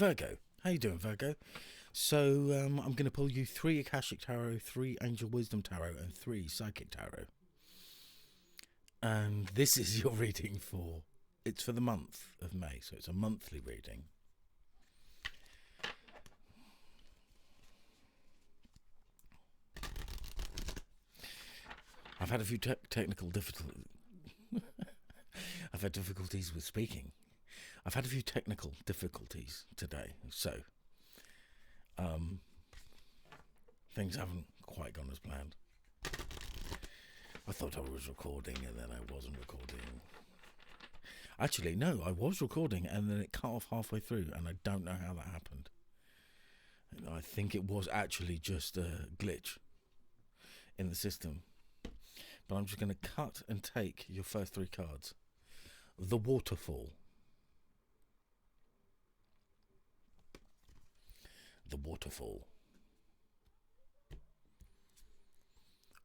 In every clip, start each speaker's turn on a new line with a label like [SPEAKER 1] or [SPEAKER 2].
[SPEAKER 1] Virgo. How you doing, Virgo? So I'm going to pull you 3 Akashic Tarot, 3 Angel Wisdom Tarot, and 3 Psychic Tarot. And this is your reading for... It's for the month of May, so it's a monthly reading. I've had a few technical difficulties. I've had difficulties with speaking. I've had a few technical difficulties today, so things haven't quite gone as planned. I thought I was recording and then I wasn't recording. Actually, no, I was recording and then it cut off halfway through, and I don't know how that happened. I think it was actually just a glitch in the system. But I'm just going to cut and take your first 3 cards. The Waterfall. The Waterfall.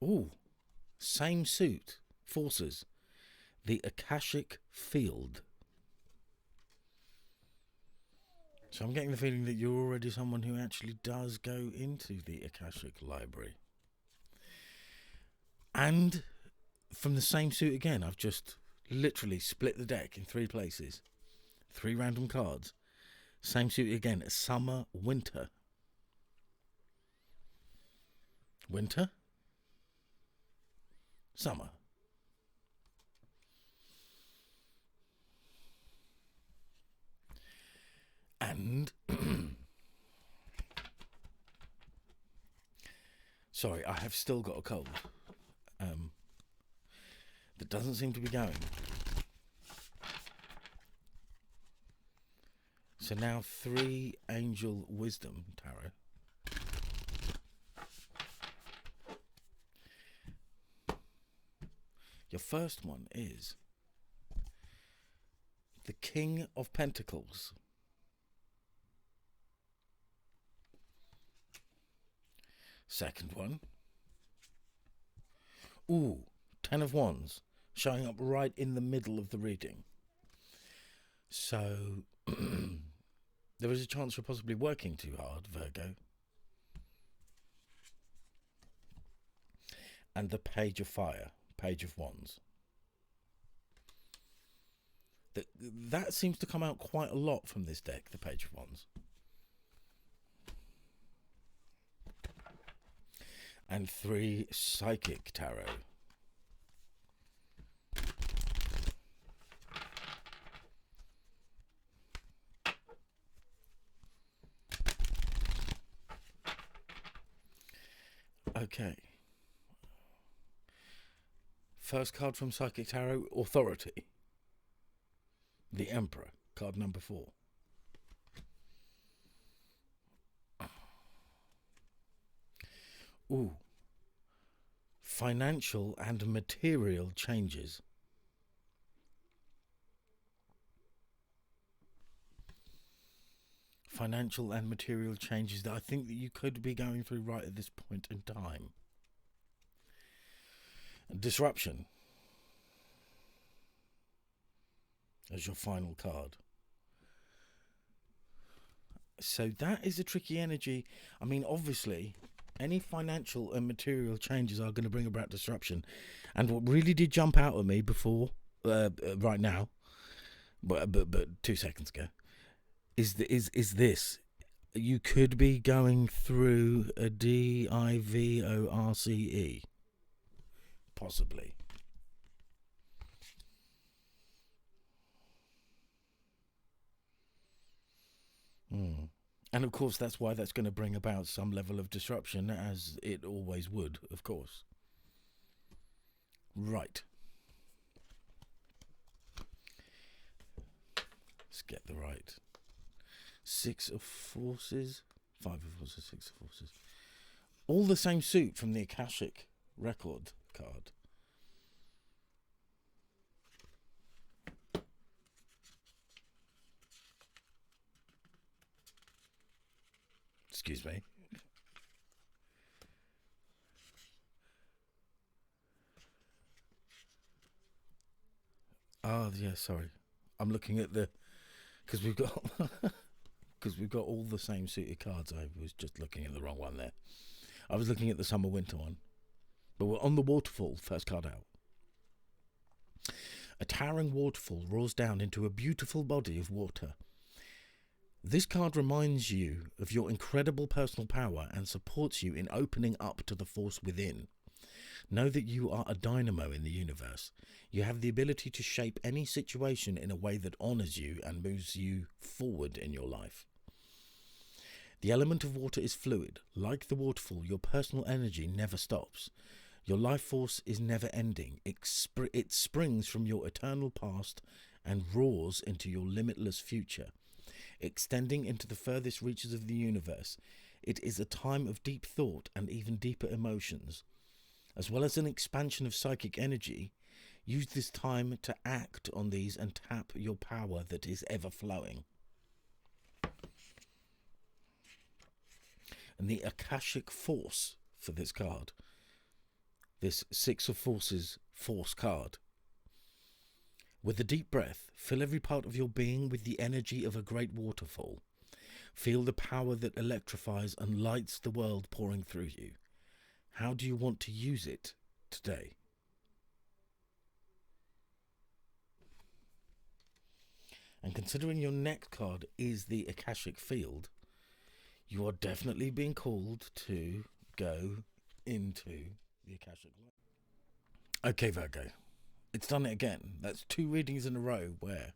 [SPEAKER 1] Ooh, same suit. Forces. The Akashic Field. So I'm getting the feeling that you're already someone who actually does go into the Akashic Library. And from the same suit again, I've just literally split the deck in 3 places. 3 random cards. Same suit again. Summer, winter. Winter. Summer. And sorry, I have still got a cold. That doesn't seem to be going. So now 3 Angel Wisdom Tarot. Your first one is the King of Pentacles. Second one. Ooh, 10 of Wands, showing up right in the middle of the reading. So, there is a chance you're possibly working too hard, Virgo. And the Page of Fire, Page of Wands. That seems to come out quite a lot from this deck, the Page of Wands. And 3 Psychic Tarot. Okay. First card from Psychic Tarot, Authority. The Emperor, card number 4. Ooh. Financial and material changes. Financial and material changes that I think that you could be going through right at this point in time. Disruption as your final card. So that is a tricky energy. I mean, obviously, any financial and material changes are going to bring about disruption. And what really did jump out at me before, right now, but 2 seconds ago, is this. You could be going through a divorce. Possibly. And of course, that's why that's going to bring about some level of disruption, as it always would, of course. Right. Let's get the right. 6 of Forces. 5 of Forces, 6 of Forces. All the same suit from the Akashic record card. Excuse me. Oh, yeah, sorry. I'm looking at the... Because we've got because we've got all the same suited cards. I was just looking at the wrong one there. I was looking at the summer winter one. But we're on the waterfall, first card out. A towering waterfall roars down into a beautiful body of water. This card reminds you of your incredible personal power and supports you in opening up to the force within. Know that you are a dynamo in the universe. You have the ability to shape any situation in a way that honours you and moves you forward in your life. The element of water is fluid. Like the waterfall, your personal energy never stops. Your life force is never ending. It springs from your eternal past and roars into your limitless future, extending into the furthest reaches of the universe. It is a time of deep thought and even deeper emotions. As well as an expansion of psychic energy, use this time to act on these and tap your power that is ever flowing. And the Akashic force for this card, this Six of Forces force card. With a deep breath, fill every part of your being with the energy of a great waterfall. Feel the power that electrifies and lights the world pouring through you. How do you want to use it today? And considering your next card is the Akashic Field, you are definitely being called to go into the Akashic Light. Okay, Virgo. It's done it again. That's 2 readings in a row where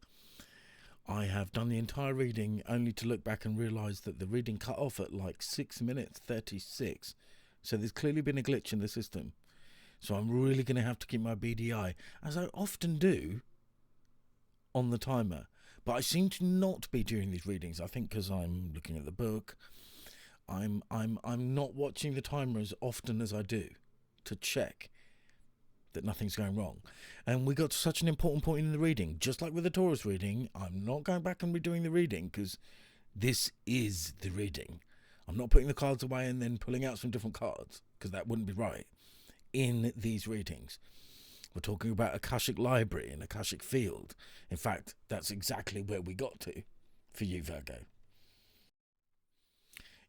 [SPEAKER 1] I have done the entire reading only to look back and realise that the reading cut off at like 6 minutes 36. So there's clearly been a glitch in the system. So I'm really going to have to keep my BDI, as I often do, on the timer. But I seem to not be during these readings. I think because I'm looking at the book, I'm not watching the timer as often as I do to check that nothing's going wrong. And we got to such an important point in the reading. Just like with the Taurus reading, I'm not going back and redoing the reading because this is the reading. I'm not putting the cards away and then pulling out some different cards, because that wouldn't be right in these readings. We're talking about Akashic Library and Akashic Field. In fact, that's exactly where we got to for you, Virgo.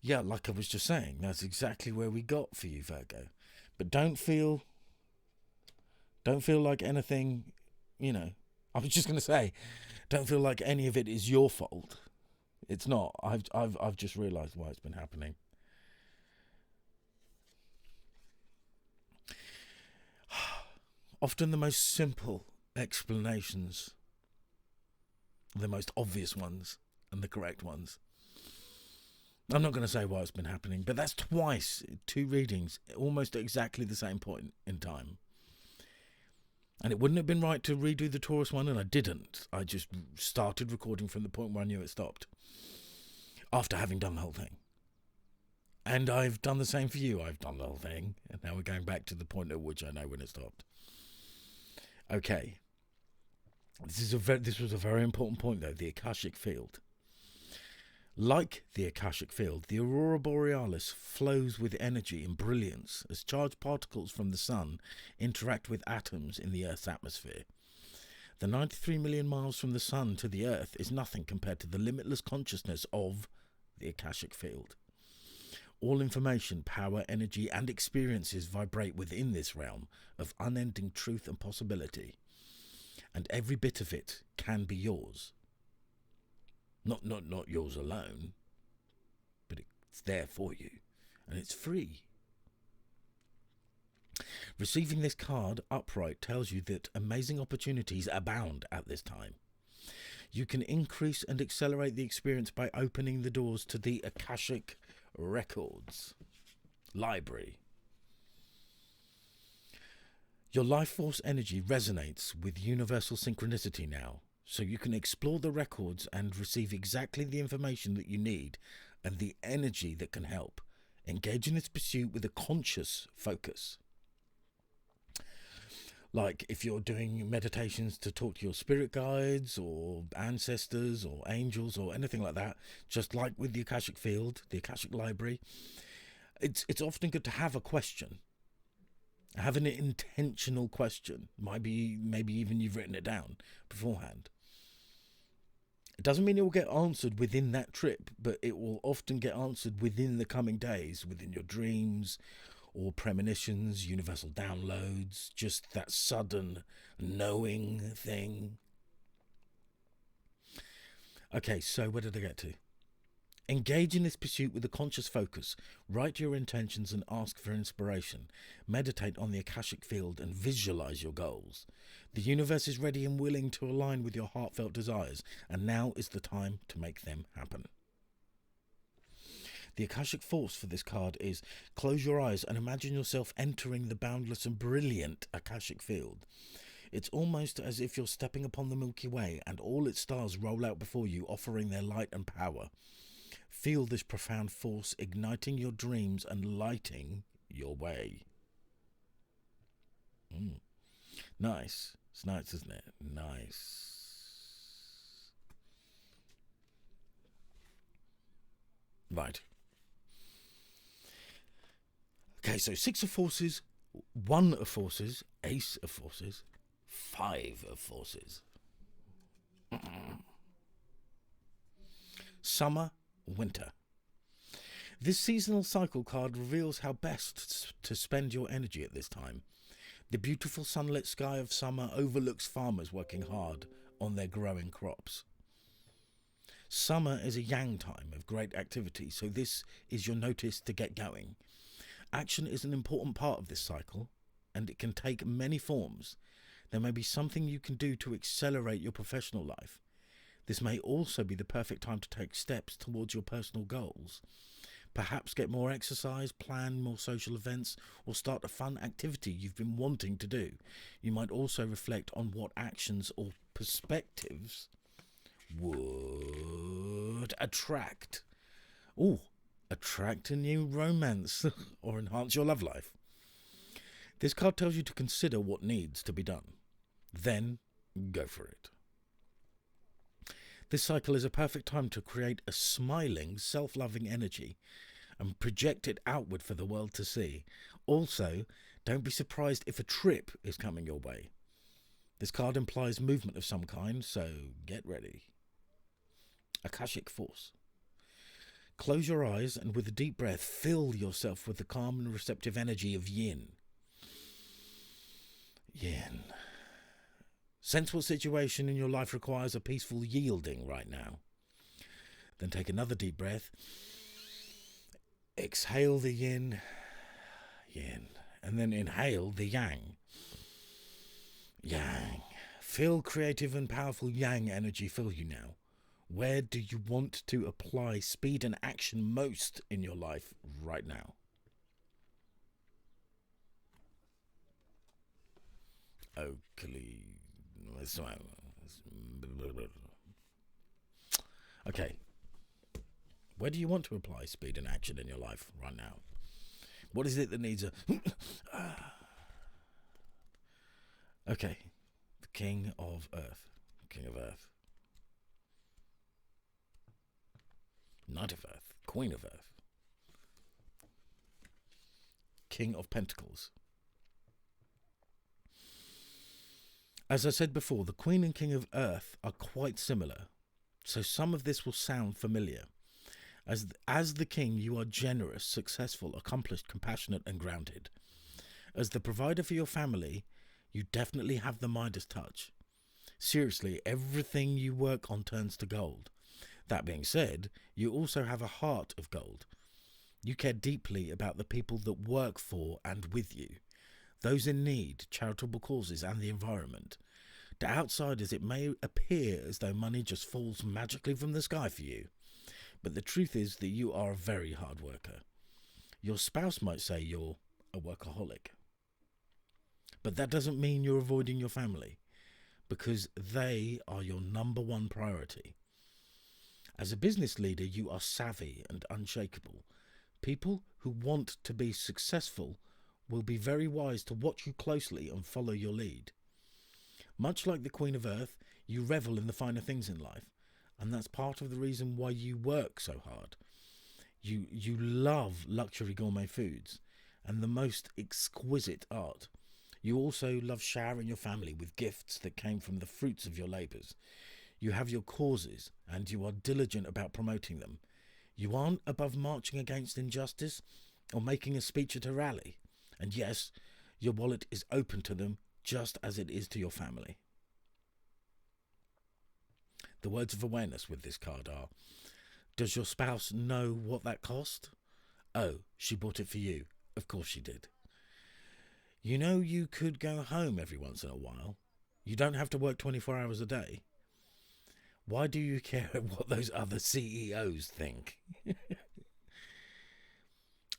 [SPEAKER 1] Yeah, like I was just saying, that's exactly where we got for you, Virgo. But don't feel like anything, I was just going to say, don't feel like any of it is your fault. It's not. I've just realised why it's been happening. Often the most simple explanations, the most obvious ones, and the correct ones. I'm not going to say why it's been happening, but that's twice, 2 readings, almost at exactly the same point in time. And it wouldn't have been right to redo the Taurus one, and I didn't. I just started recording from the point where I knew it stopped, after having done the whole thing. And I've done the same for you. I've done the whole thing, and now we're going back to the point at which I know when it stopped. Okay. This was a very important point, though, the Akashic Field. Like the Akashic Field, the Aurora Borealis flows with energy and brilliance as charged particles from the sun interact with atoms in the Earth's atmosphere. The 93 million miles from the sun to the Earth is nothing compared to the limitless consciousness of the Akashic Field. All information, power, energy, and experiences vibrate within this realm of unending truth and possibility, and every bit of it can be yours. Not yours alone, but it's there for you, and it's free. Receiving this card upright tells you that amazing opportunities abound at this time. You can increase and accelerate the experience by opening the doors to the Akashic Records Library. Your life force energy resonates with universal synchronicity now, so you can explore the records and receive exactly the information that you need and the energy that can help. Engage in its pursuit with a conscious focus. Like if you're doing meditations to talk to your spirit guides or ancestors or angels or anything like that, just like with the Akashic Field, the Akashic Library, it's often good to have a question. Have an intentional question. Maybe even you've written it down beforehand. It doesn't mean it will get answered within that trip, but it will often get answered within the coming days, within your dreams or premonitions, universal downloads, just that sudden knowing thing. Okay, so where did I get to? Engage in this pursuit with a conscious focus. Write your intentions and ask for inspiration. Meditate on the Akashic field and visualize your goals. The universe is ready and willing to align with your heartfelt desires, and now is the time to make them happen. The Akashic force for this card is: close your eyes and imagine yourself entering the boundless and brilliant Akashic field. It's almost as if you're stepping upon the Milky Way and all its stars roll out before you, offering their light and power. Feel this profound force igniting your dreams and lighting your way. Nice. It's nice, isn't it? Nice. Right. Okay, so 6 of forces, 1 of forces, ace of forces, 5 of forces. Summer, winter. This seasonal cycle card reveals how best to spend your energy at this time. The beautiful sunlit sky of summer overlooks farmers working hard on their growing crops. Summer is a yang time of great activity, so this is your notice to get going. Action is an important part of this cycle, and it can take many forms. There may be something you can do to accelerate your professional life. This may also be the perfect time to take steps towards your personal goals. Perhaps get more exercise, plan more social events, or start a fun activity you've been wanting to do. You might also reflect on what actions or perspectives would attract a new romance or enhance your love life. This card tells you to consider what needs to be done. Then go for it. This cycle is a perfect time to create a smiling, self-loving energy and project it outward for the world to see. Also, don't be surprised if a trip is coming your way. This card implies movement of some kind, so get ready. Akashic force. Close your eyes and with a deep breath, fill yourself with the calm and receptive energy of yin. Yin. Sense what situation in your life requires a peaceful yielding right now. Then take another deep breath. Exhale the yin, and then inhale the yang. Yang. Feel creative and powerful yang energy fill you now. Where do you want to apply speed and action most in your life right now? Okay. Where do you want to apply speed and action in your life right now? What is it that needs a... Okay. The King of Earth. King of Earth. Knight of Earth. Queen of Earth. King of Pentacles. As I said before, the Queen and King of Earth are quite similar, so some of this will sound familiar. As the King, you are generous, successful, accomplished, compassionate, and grounded. As the provider for your family, you definitely have the Midas touch. Seriously, everything you work on turns to gold. That being said, you also have a heart of gold. You care deeply about the people that work for and with you, those in need, charitable causes, and the environment. To outsiders, it may appear as though money just falls magically from the sky for you. But the truth is that you are a very hard worker. Your spouse might say you're a workaholic. But that doesn't mean you're avoiding your family, because they are your number one priority. As a business leader, you are savvy and unshakable. People who want to be successful will be very wise to watch you closely and follow your lead. Much like the Queen of Earth, you revel in the finer things in life, and that's part of the reason why you work so hard. You love luxury gourmet foods and the most exquisite art. You also love showering your family with gifts that came from the fruits of your labours. You have your causes and you are diligent about promoting them. You aren't above marching against injustice or making a speech at a rally. And yes, your wallet is open to them just as it is to your family. The words of awareness with this card are, does your spouse know what that cost? Oh, she bought it for you. Of course she did. You know you could go home every once in a while. You don't have to work 24 hours a day. Why do you care what those other CEOs think?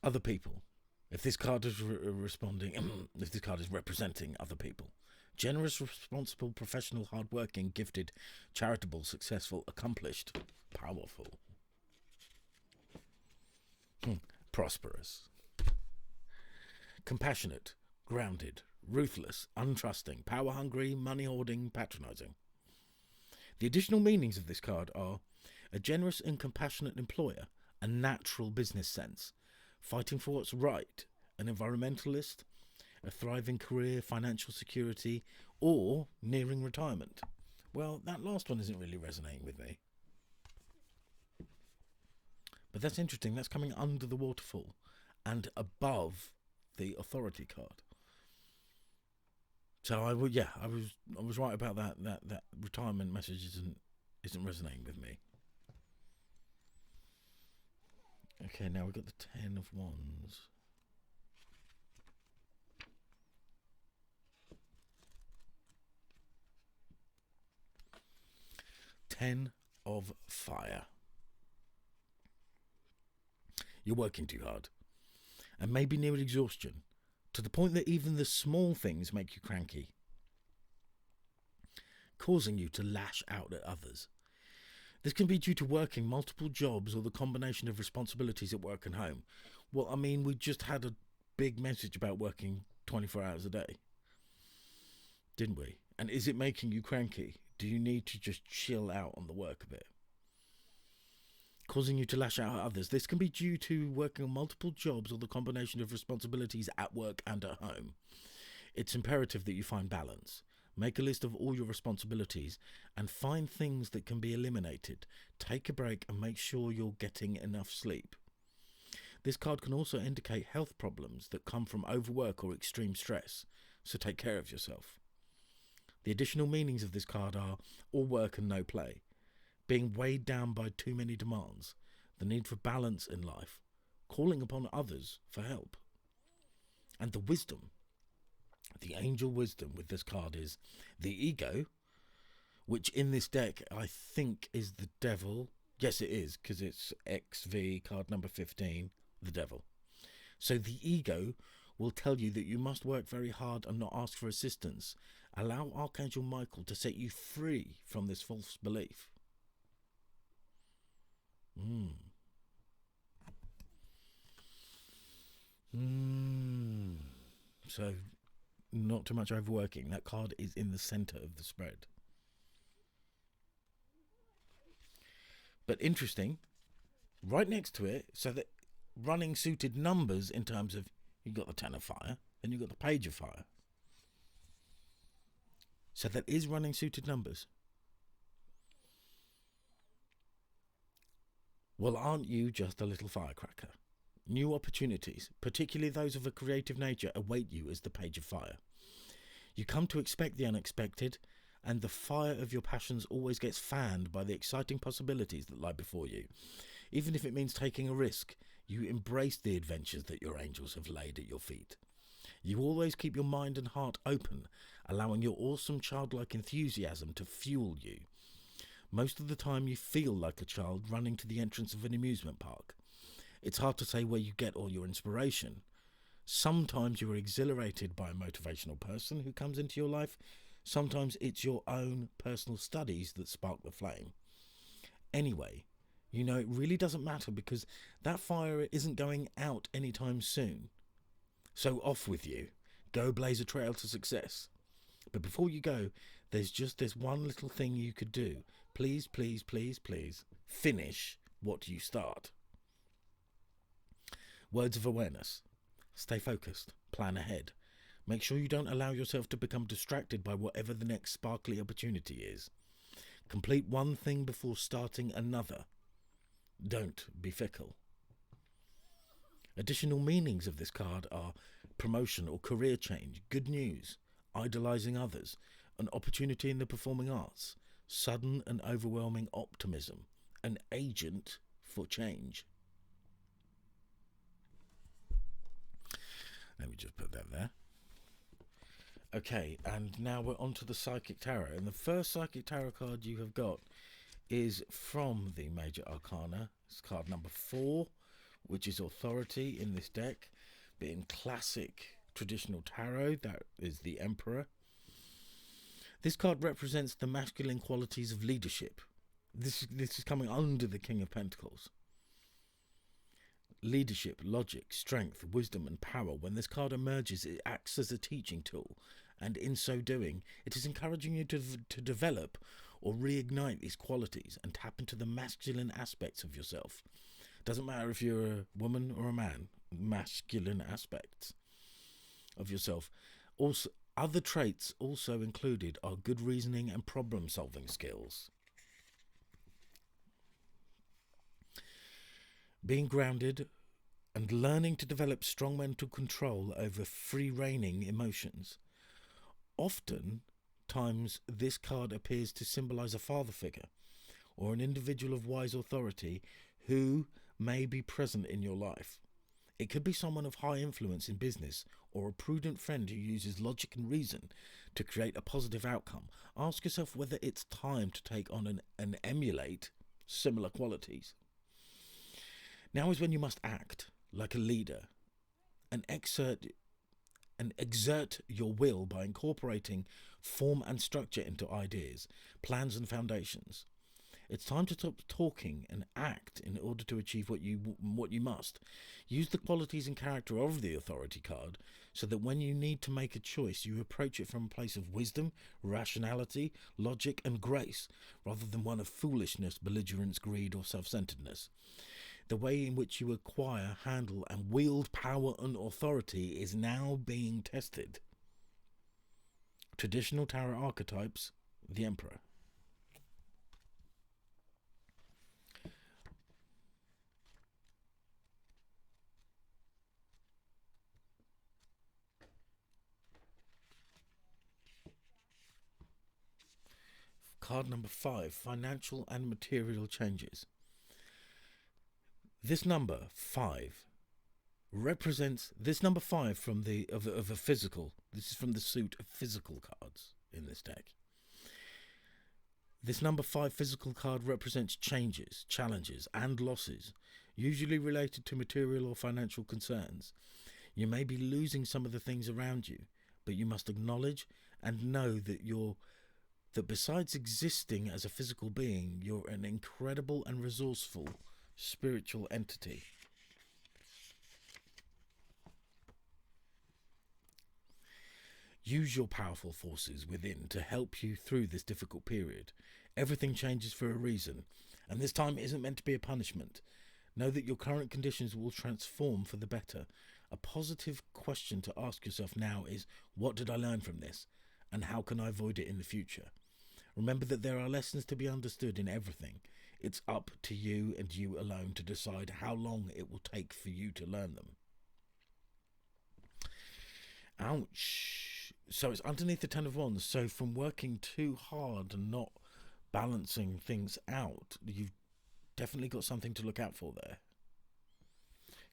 [SPEAKER 1] Other people. If this card is if this card is representing other people. Generous, responsible, professional, hard-working, gifted, charitable, successful, accomplished, powerful. Prosperous. Compassionate, grounded, ruthless, untrusting, power-hungry, money-hoarding, patronising. The additional meanings of this card are a generous and compassionate employer, a natural business sense, fighting for what's right, an environmentalist, a thriving career, financial security, or nearing retirement. Well, that last one isn't really resonating with me. But that's interesting. That's coming under the waterfall and above the authority card. So I was right about that. That retirement message isn't resonating with me. Okay, now we've got the 10 of Wands. Ten of Fire. You're working too hard and maybe near exhaustion, to the point that even the small things make you cranky, causing you to lash out at others. This can be due to working multiple jobs or the combination of responsibilities at work and home. Well, I mean, we just had a big message about working 24 hours a day, didn't we? And is it making you cranky? Do you need to just chill out on the work a bit? Causing you to lash out at others. This can be due to working on multiple jobs or the combination of responsibilities at work and at home. It's imperative that you find balance. Make a list of all your responsibilities and find things that can be eliminated. Take a break and make sure you're getting enough sleep. This card can also indicate health problems that come from overwork or extreme stress, so take care of yourself. The additional meanings of this card are all work and no play, being weighed down by too many demands, the need for balance in life, calling upon others for help. And the wisdom, the angel wisdom with this card is the ego, which in this deck I think is the devil. Yes, it is, because it's XV, card number 15, the devil. So the ego will tell you that you must work very hard and not ask for assistance. Allow Archangel Michael to set you free from this false belief. So, not too much overworking. That card is in the centre of the spread. But interesting, right next to it, so that running suited numbers in terms of, you've got the 10 of Fire, then you've got the Page of Fire. So that is running suited numbers. Well, aren't you just a little firecracker? New opportunities, particularly those of a creative nature, await you as the Page of Fire. You come to expect the unexpected, and the fire of your passions always gets fanned by the exciting possibilities that lie before you. Even if it means taking a risk, you embrace the adventures that your angels have laid at your feet. You always keep your mind and heart open, allowing your awesome childlike enthusiasm to fuel you. Most of the time you feel like a child running to the entrance of an amusement park. It's hard to say where you get all your inspiration. Sometimes you are exhilarated by a motivational person who comes into your life. Sometimes it's your own personal studies that spark the flame. Anyway, you know, it really doesn't matter because that fire isn't going out anytime soon. So off with you. Go blaze a trail to success. But before you go, there's just this one little thing you could do. Please, please, please, please finish what you start. Words of awareness. Stay focused. Plan ahead. Make sure you don't allow yourself to become distracted by whatever the next sparkly opportunity is. Complete one thing before starting another. Don't be fickle. Additional meanings of this card are promotion or career change, good news, idolizing others, an opportunity in the performing arts, sudden and overwhelming optimism, an agent for change. Let me just put that there. Okay, and now we're on to the Psychic Tarot. And the first Psychic Tarot card you have got is from the Major Arcana. It's card number 4, which is authority in this deck. But in classic traditional tarot, that is the Emperor. This card represents the masculine qualities of leadership. This is coming under the King of Pentacles. Leadership, logic, strength, wisdom and power. When this card emerges, it acts as a teaching tool, and in so doing, it is encouraging you to develop or reignite these qualities and tap into the masculine aspects of yourself. Doesn't matter if you're a woman or a man, masculine aspects of yourself. Also, other traits also included are good reasoning and problem-solving skills. Being grounded and learning to develop strong mental control over free-reigning emotions. Often times this card appears to symbolize a father figure or an individual of wise authority who may be present in your life. It could be someone of high influence in business or a prudent friend who uses logic and reason to create a positive outcome. Ask yourself whether it's time to take on and emulate similar qualities. Now is when you must act like a leader and exert your will by incorporating form and structure into ideas, plans and foundations. It's time to stop talking and act in order to achieve what you must. Use the qualities and character of the authority card so that when you need to make a choice, you approach it from a place of wisdom, rationality, logic and grace, rather than one of foolishness, belligerence, greed or self-centeredness. The way in which you acquire, handle and wield power and authority is now being tested. Traditional tarot archetypes, the Emperor. Card number 5, financial and material changes. This number 5 represents number 5 from of a physical. This is from the suit of physical cards in this deck. This number 5 physical card represents changes, challenges and losses, usually related to material or financial concerns. You may be losing some of the things around you, but you must acknowledge and know that besides existing as a physical being, you're an incredible and resourceful spiritual entity. Use your powerful forces within to help you through this difficult period. Everything changes for a reason, and this time isn't meant to be a punishment. Know that your current conditions will transform for the better. A positive question to ask yourself now is, what did I learn from this, and how can I avoid it in the future? Remember that there are lessons to be understood in everything. It's up to you and you alone to decide how long it will take for you to learn them. Ouch. So it's underneath the Ten of Wands. So from working too hard and not balancing things out, you've definitely got something to look out for there.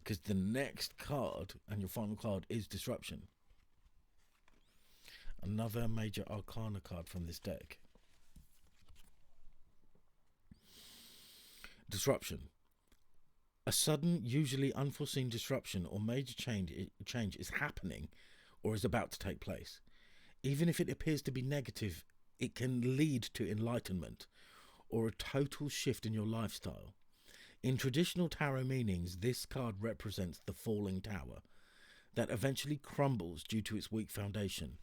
[SPEAKER 1] Because the next card and your final card is Disruption. Another Major Arcana card from this deck. Disruption. A sudden, usually unforeseen disruption or major change is happening or is about to take place. Even if it appears to be negative, it can lead to enlightenment or a total shift in your lifestyle. In traditional tarot meanings, this card represents the falling tower that eventually crumbles due to its weak foundation.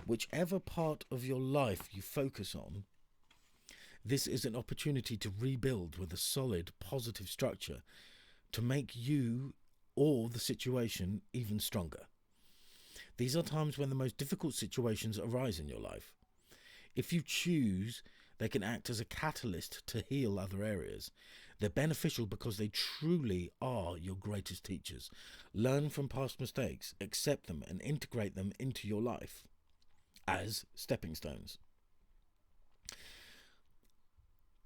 [SPEAKER 1] Whichever part of your life you focus on, this is an opportunity to rebuild with a solid, positive structure to make you or the situation even stronger. These are times when the most difficult situations arise in your life. If you choose They can act as a catalyst to heal other areas. They're beneficial because they truly are your greatest teachers. Learn from past mistakes, accept them, and integrate them into your life as stepping stones.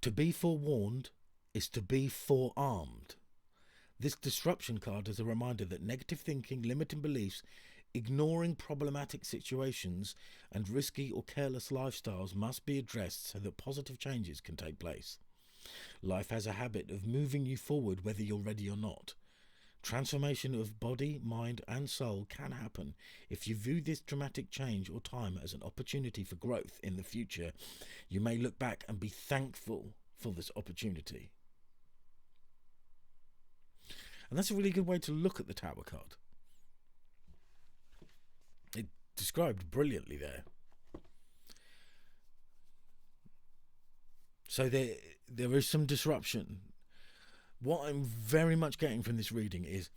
[SPEAKER 1] To be forewarned is to be forearmed. This disruption card is a reminder that negative thinking, limiting beliefs, ignoring problematic situations, and risky or careless lifestyles must be addressed so that positive changes can take place. Life has a habit of moving you forward whether you're ready or not. Transformation of body, mind, and soul can happen if you view this dramatic change or time as an opportunity for growth in the future. You may look back and be thankful for this opportunity. And that's a really good way to look at the Tower card. It described brilliantly there. So there is some disruption. What I'm very much getting from this reading is,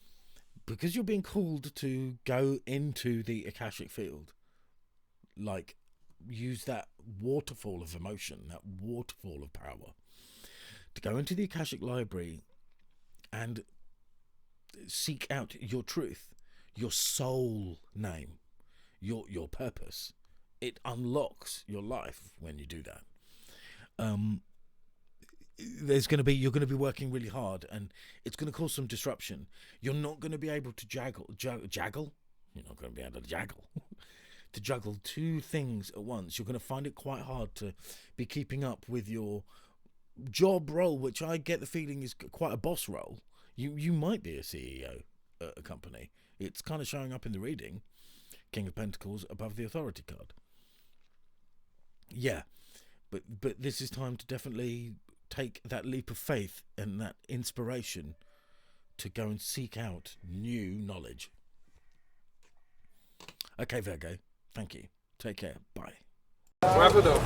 [SPEAKER 1] because you're being called to go into the Akashic field, like use that waterfall of emotion, that waterfall of power, to go into the Akashic library and seek out your truth, your soul name, your purpose. It unlocks your life when you do that. You're going to be working really hard, and it's going to cause some disruption. You're not going to be able to juggle. You're not going to be able to juggle to juggle two things at once. You're going to find it quite hard to be keeping up with your job role, which I get the feeling is quite a boss role. You might be a CEO at a company. It's kind of showing up in the reading. King of Pentacles above the Authority card. Yeah, but this is time to definitely take that leap of faith and that inspiration to go and seek out new knowledge. Okay, Virgo, thank you. Take care. Bye.
[SPEAKER 2] Wrap it up.